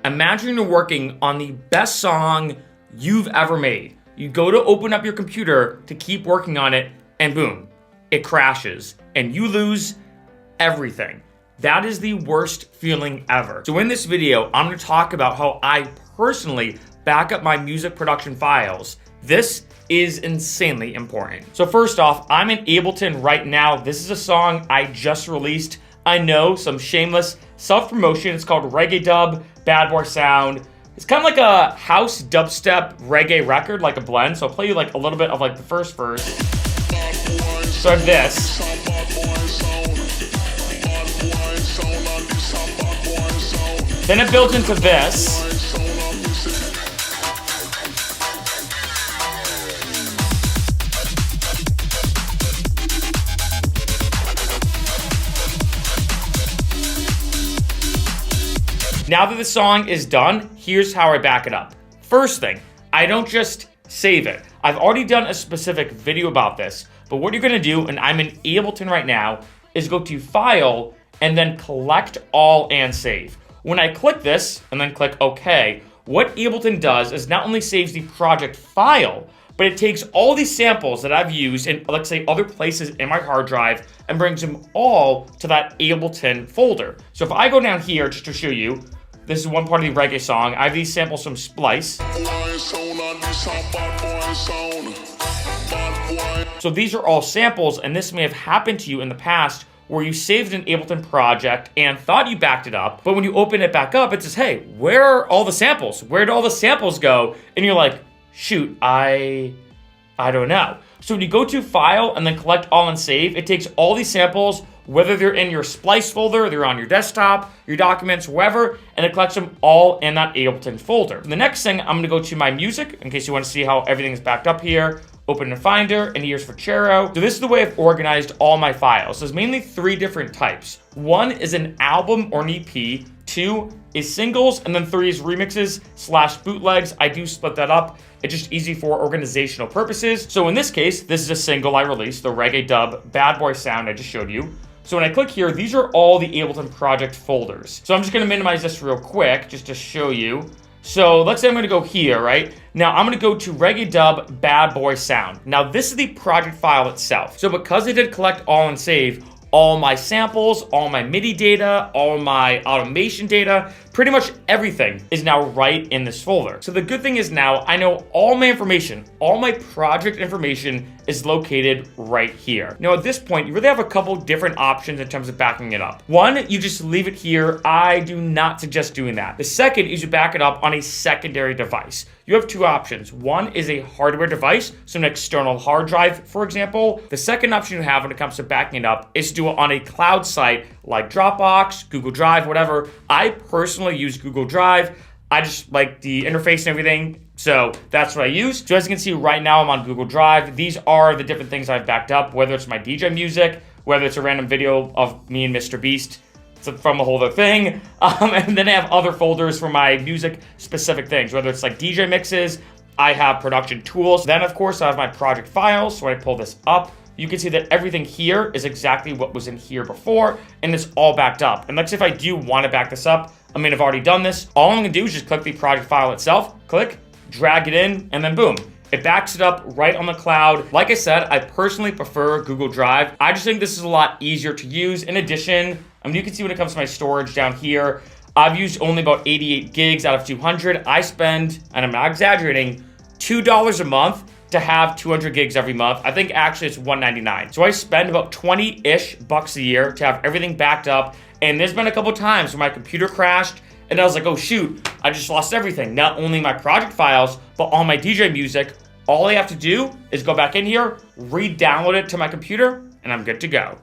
Imagine you're working on the best song you've ever made. You go to open up your computer to keep working on it, and boom, it crashes, and you lose everything. That is the worst feeling ever. So in this video, I'm gonna talk about how I personally back up my music production files. This is insanely important. So first off, I'm in Ableton right now. This is a song I just released. I know, some shameless self-promotion. It's called Reggae Dub, Bad Boy Sound. It's kind of like a house dubstep reggae record, like a blend. So I'll play you like a little bit of like the first verse. So I have this. Then it builds into this. Now that the song is done, here's how I back it up. First thing, I don't just save it. I've already done a specific video about this, but what you're gonna do, and I'm in Ableton right now, is go to File, and then Collect All and Save. When I click this, and then click OK, what Ableton does is not only saves the project file, but it takes all these samples that I've used in, let's say, other places in my hard drive and brings them all to that Ableton folder. So if I go down here just to show you, this is one part of the reggae song. I have these samples from Splice. So these are all samples, and this may have happened to you in the past where you saved an Ableton project and thought you backed it up, but when you open it back up, it says, hey, where are all the samples? Where did all the samples go? And you're like, shoot, I don't know. So when you go to File and then Collect All and Save, it takes all these samples, whether they're in your Splice folder, they're on your desktop, your documents, wherever, and it collects them all in that Ableton folder. The next thing, I'm gonna go to my music, in case you wanna see how everything is backed up here. Open in Finder, and here's for Chero. So this is the way I've organized all my files. There's mainly three different types. One is an album or an EP, two is singles, and then three is remixes / bootlegs. I do split that up. It's just easy for organizational purposes. So in this case, this is a single I released, the Reggae Dub Bad Boy Sound I just showed you. So when I click here, these are all the Ableton project folders. So I'm just gonna minimize this real quick just to show you. So let's say I'm gonna go here, right? Now I'm gonna go to Reggae Dub Bad Boy Sound. Now this is the project file itself. So because I did collect all and save, all my samples, all my MIDI data, all my automation data, pretty much everything is now right in this folder. So the good thing is now I know all my information, all my project information is located right here. Now at this point, you really have a couple different options in terms of backing it up. One, you just leave it here. I do not suggest doing that. The second is you back it up on a secondary device. You have two options. One is a hardware device, so an external hard drive, for example. The second option you have when it comes to backing it up is to do it on a cloud site like Dropbox, Google Drive, whatever. I personally use Google Drive. I just like the interface and everything, so that's what I use. So as you can see right now, I'm on Google Drive. These are the different things I've backed up, whether it's my DJ music, whether it's a random video of me and Mr. Beast from the whole other thing. And then I have other folders for my music specific things, whether it's like DJ mixes, I have production tools. Then of course I have my project files. So when I pull this up, you can see that everything here is exactly what was in here before, and it's all backed up. And let's say if I do want to back this up, I mean, I've already done this. All I'm gonna do is just click the project file itself, click, drag it in, and then boom. It backs it up right on the cloud. Like I said, I personally prefer Google Drive. I just think this is a lot easier to use. In addition, I mean, you can see when it comes to my storage down here, I've used only about 88 gigs out of 200. I spend, and I'm not exaggerating, $2 a month to have 200 gigs every month. I think actually it's $199. So I spend about 20-ish bucks a year to have everything backed up. And there's been a couple times where my computer crashed and I was like, oh shoot, I just lost everything. Not only my project files, but all my DJ music. All I have to do is go back in here, re-download it to my computer, and I'm good to go.